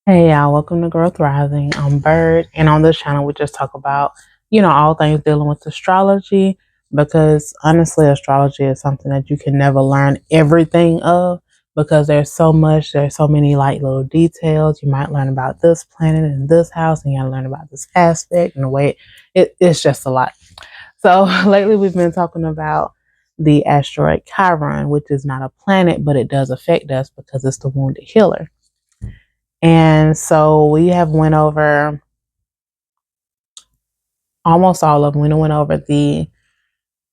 Hey y'all, welcome to Growth Rising. I'm Bird, and on this channel we just talk about, all things dealing with astrology, because honestly astrology is something that you can never learn everything of, because there's so many like little details. You might learn about this planet and this house, and you gotta learn about this aspect and the way it's just a lot. So lately we've been talking about the asteroid Chiron, which is not a planet, but it does affect us because it's the wounded healer. And so we have went over almost all of them. We went over the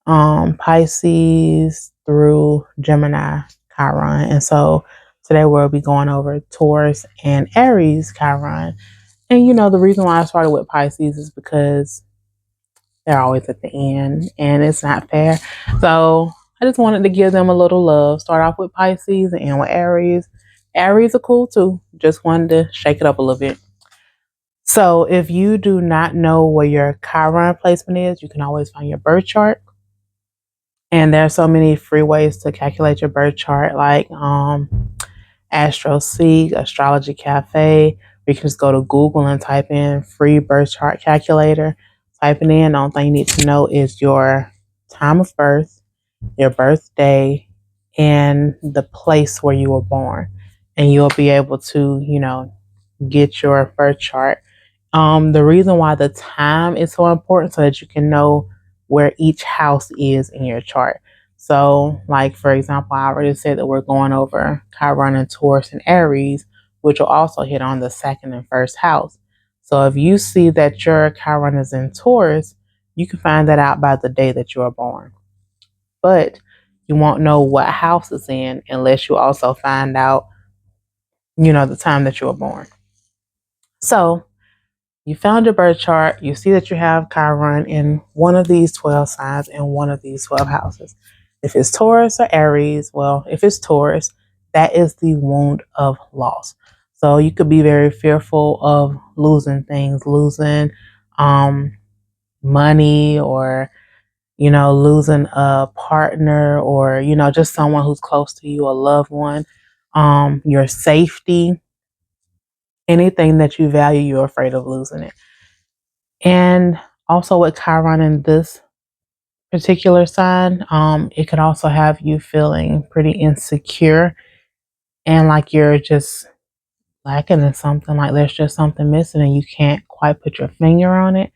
Pisces through Gemini Chiron. And so today we'll be going over Taurus and Aries Chiron. And the reason why I started with Pisces is because they're always at the end and it's not fair. So I just wanted to give them a little love. Start off with Pisces and end with Aries. Aries are cool too. Just wanted to shake it up a little bit. So if you do not know where your Chiron placement is, you can always find your birth chart. And there are so many free ways to calculate your birth chart, like AstroSeek, Astrology Cafe. You can just go to Google and type in free birth chart calculator. Type it in. The only thing you need to know is your time of birth, your birthday, and the place where you were born. And you'll be able to, get your birth chart. The reason why the time is so important so that you can know where each house is in your chart. So, like for example, I already said that we're going over Chiron and Taurus and Aries, which will also hit on the second and first house. So if you see that your Chiron is in Taurus, you can find that out by the day that you are born. But you won't know what house it's in unless you also find out, the time that you were born. So you found your birth chart, you see that you have Chiron in one of these 12 signs in one of these 12 houses. If it's Taurus or Aries, well, if it's Taurus, that is the wound of loss. So you could be very fearful of losing things, losing money, or, losing a partner, or, just someone who's close to you, a loved one, your safety, anything that you value, you're afraid of losing it. And also with Chiron in this particular sign, it could also have you feeling pretty insecure and like you're just lacking in something, like there's just something missing and you can't quite put your finger on it.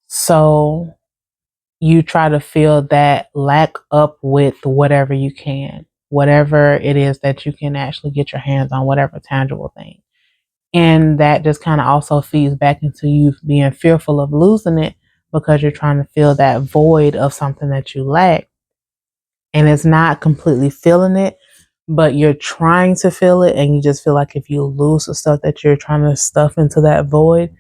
So you try to fill that lack up with whatever you can, whatever it is that you can actually get your hands on, whatever tangible thing. And that just kind of also feeds back into you being fearful of losing it because you're trying to fill that void of something that you lack. And it's not completely filling it, but you're trying to fill it. And you just feel like if you lose the stuff that you're trying to stuff into that void,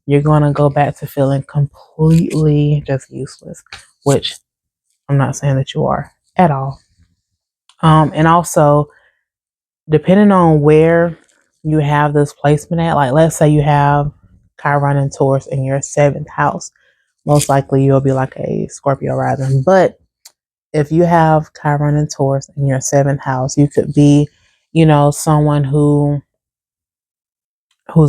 you're going to go back to feeling completely just useless, which I'm not saying that you are at all. And also, depending on where you have this placement at, like let's say you have Chiron and Taurus in your seventh house, most likely you'll be like a Scorpio rising. But if you have Chiron and Taurus in your seventh house, you could be, someone who's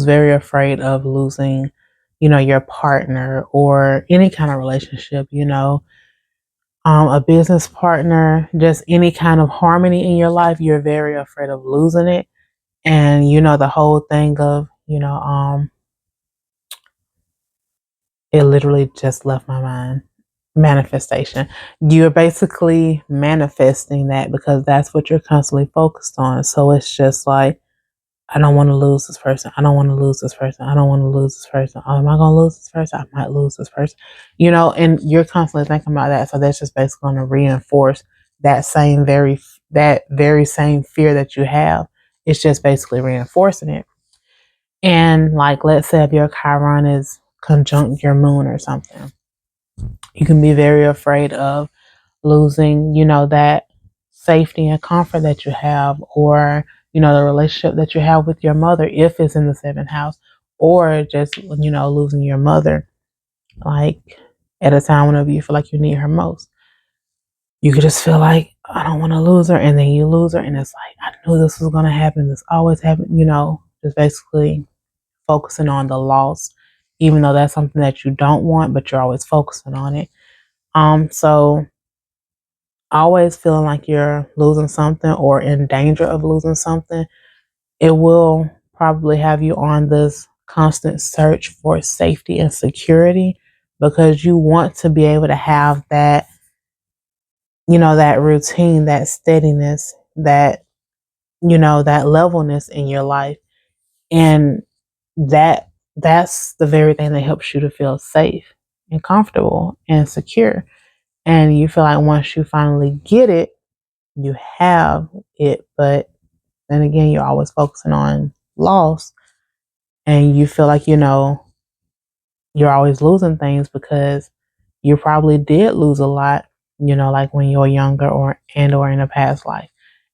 very afraid of losing, your partner or any kind of relationship, a business partner, just any kind of harmony in your life. You're very afraid of losing it. And the whole thing of, it literally just left my mind. Manifestation. You're basically manifesting that because that's what you're constantly focused on. So it's just like, I don't want to lose this person. I don't want to lose this person. I don't want to lose this person. Oh, am I going to lose this person? I might lose this person. And you're constantly thinking about that. So that's just basically going to reinforce that very same fear that you have. It's just basically reinforcing it. And like, let's say if your Chiron is conjunct your moon or something, you can be very afraid of losing, that safety and comfort that you have, or, the relationship that you have with your mother if it's in the seventh house, or just, losing your mother, like at a time whenever you feel like you need her most. You could just feel like, I don't want to lose her, and then you lose her, and it's like, I knew this was going to happen. This always happens, Just basically focusing on the loss, even though that's something that you don't want, but you're always focusing on it. So always feeling like you're losing something or in danger of losing something, it will probably have you on this constant search for safety and security because you want to be able to have that, that routine, that steadiness, that, that levelness in your life. And that's the very thing that helps you to feel safe and comfortable and secure. And you feel like once you finally get it, you have it. But then again, you're always focusing on loss, and you feel like, you're always losing things because you probably did lose a lot, like when you were younger or in a past life.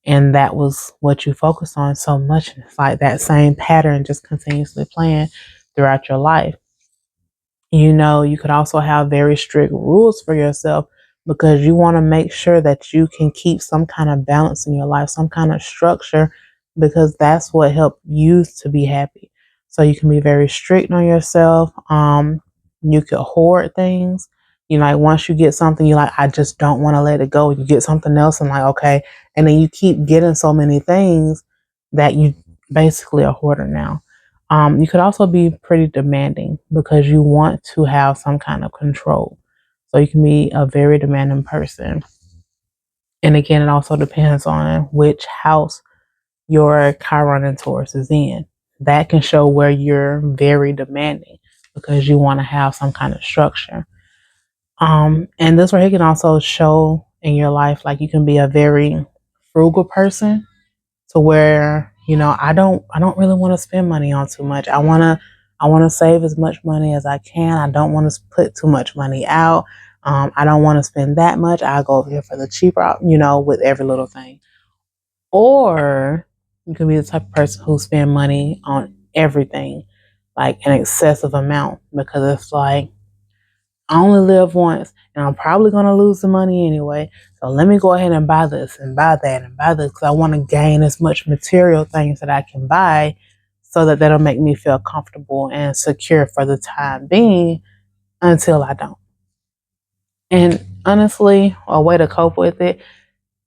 And that was what you focused on so much. And it's like that same pattern just continuously playing throughout your life. You could also have very strict rules for yourself because you want to make sure that you can keep some kind of balance in your life, some kind of structure, because that's what helped you to be happy. So you can be very strict on yourself. You could hoard things. Like once you get something, you're like, I just don't want to let it go. You get something else and like, okay. And then you keep getting so many things that you basically a hoarder now. You could also be pretty demanding because you want to have some kind of control. So you can be a very demanding person. And again, it also depends on which house your Chiron and Taurus is in. That can show where you're very demanding because you want to have some kind of structure. And this right here can also show in your life like you can be a very frugal person to where I don't really want to spend money on too much. I want to save as much money as I can. I don't want to put too much money out. I don't want to spend that much. I go over here for the cheaper, with every little thing. Or you can be the type of person who spend money on everything, like an excessive amount, because it's like I only live once and I'm probably going to lose the money anyway. So let me go ahead and buy this and buy that and buy this because I want to gain as much material things that I can buy so that that'll make me feel comfortable and secure for the time being until I don't. And honestly, a way to cope with it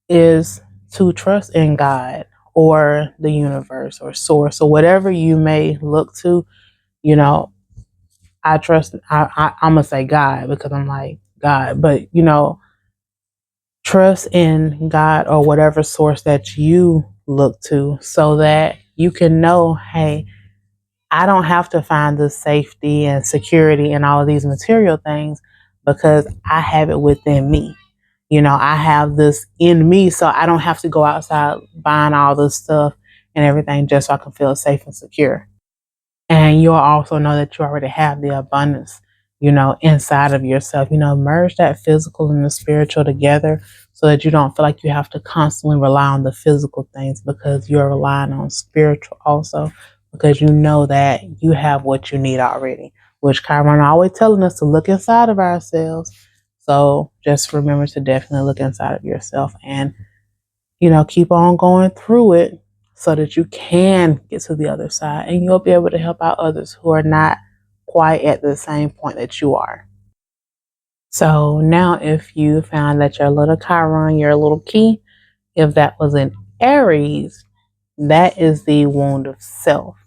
is to trust in God or the universe or source or whatever you may look to. You know, I trust, I'm going to say God because I'm like, God, but trust in God or whatever source that you look to so that you can know, hey, I don't have to find the safety and security and all of these material things because I have it within me. I have this in me, so I don't have to go outside buying all this stuff and everything just so I can feel safe and secure. And you'll also know that you already have the abundance, inside of yourself. Merge that physical and the spiritual together so that you don't feel like you have to constantly rely on the physical things because you're relying on spiritual also because you know that you have what you need already, which Chiron always telling us to look inside of ourselves. So just remember to definitely look inside of yourself and keep on going through it so that you can get to the other side and you'll be able to help out others who are not quite at the same point that you are. So now if you found that your little Chiron, your little key, if that was in Aries, that is the wound of self.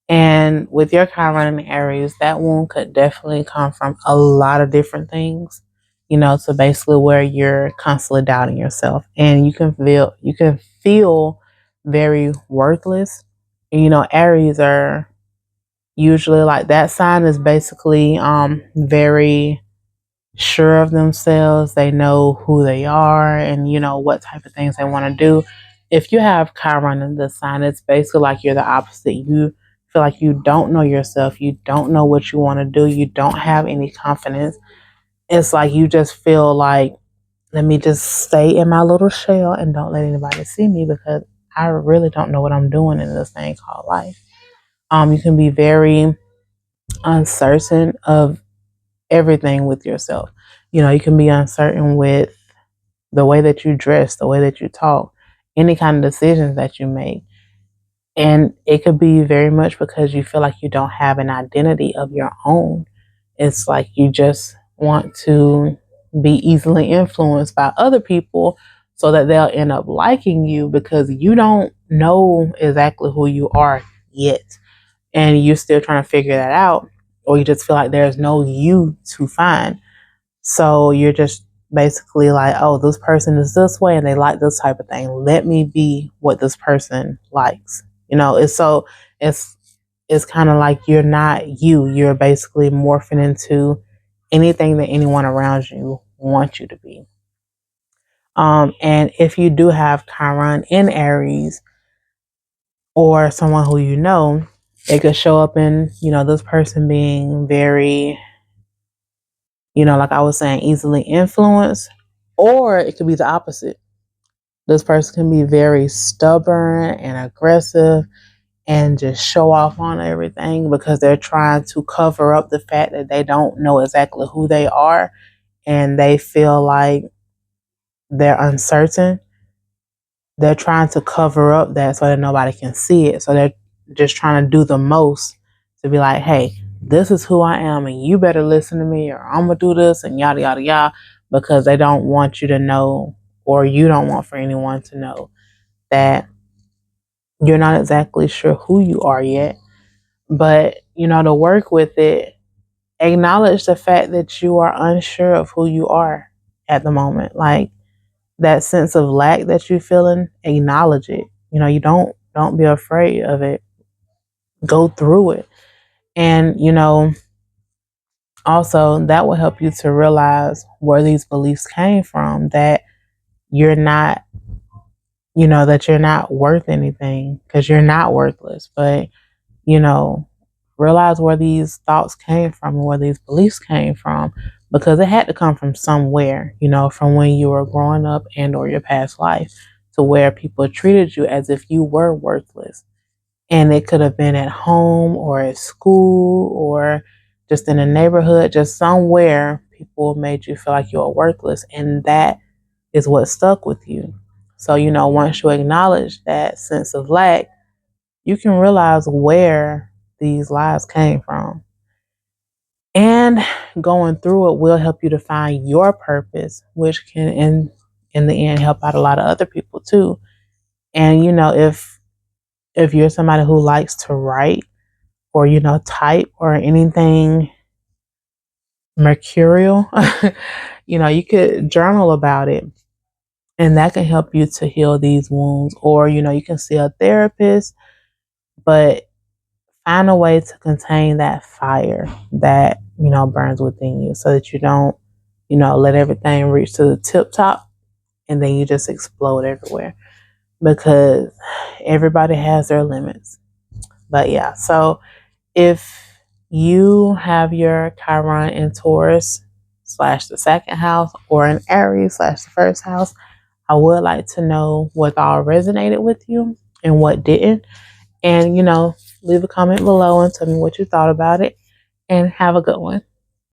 And with your Chiron and Aries, that wound could definitely come from a lot of different things, so basically where you're constantly doubting yourself and you can feel very worthless. And, Aries are usually like that sign is basically very sure of themselves. They know who they are and what type of things they want to do. If you have Chiron in this sign, it's basically like you're the opposite. You feel like you don't know yourself. You don't know what you want to do. You don't have any confidence. It's like you just feel like, let me just stay in my little shell and don't let anybody see me because I really don't know what I'm doing in this thing called life. You can be very uncertain of everything with yourself. You can be uncertain with the way that you dress, the way that you talk, any kind of decisions that you make. And it could be very much because you feel like you don't have an identity of your own. It's like you just want to be easily influenced by other people so that they'll end up liking you because you don't know exactly who you are yet. And you're still trying to figure that out, or you just feel like there's no you to find. So you're just basically like, oh, this person is this way and they like this type of thing. Let me be what this person likes. It's it's kind of like you're not you. You're basically morphing into anything that anyone around you wants you to be. And if you do have Chiron in Aries or someone who you know, it could show up in, this person being very, like I was saying, easily influenced, or it could be the opposite. This person can be very stubborn and aggressive and just show off on everything because they're trying to cover up the fact that they don't know exactly who they are and they feel like they're uncertain. They're trying to cover up that so that nobody can see it. So they're just trying to do the most to be like, hey, this is who I am and you better listen to me or I'm going to do this and yada, yada, yada, because they don't want you to know, or you don't want for anyone to know that you're not exactly sure who you are yet. But, to work with it, acknowledge the fact that you are unsure of who you are at the moment. Like that sense of lack that you're feeling, acknowledge it. You don't be afraid of it. Go through it. And, also that will help you to realize where these beliefs came from, that you're not, that you're not worth anything because you're not worthless. But, you know, realize where these thoughts came from and where these beliefs came from, because it had to come from somewhere, from when you were growing up and or your past life, to where people treated you as if you were worthless. And it could have been at home or at school or just in a neighborhood, just somewhere people made you feel like you were worthless. And that is what stuck with you. So, once you acknowledge that sense of lack, you can realize where these lies came from. And going through it will help you to find your purpose, which can in the end help out a lot of other people too. And if you're somebody who likes to write or type or anything mercurial, you could journal about it, and that can help you to heal these wounds. Or you can see a therapist, but find a way to contain that fire that burns within you, so that you don't let everything reach to the tip top and then you just explode everywhere, because everybody has their limits. But yeah, so if you have your Chiron in Taurus / the second house, or in Aries / the first house, I would like to know what all resonated with you and what didn't. And leave a comment below and tell me what you thought about it. And have a good one.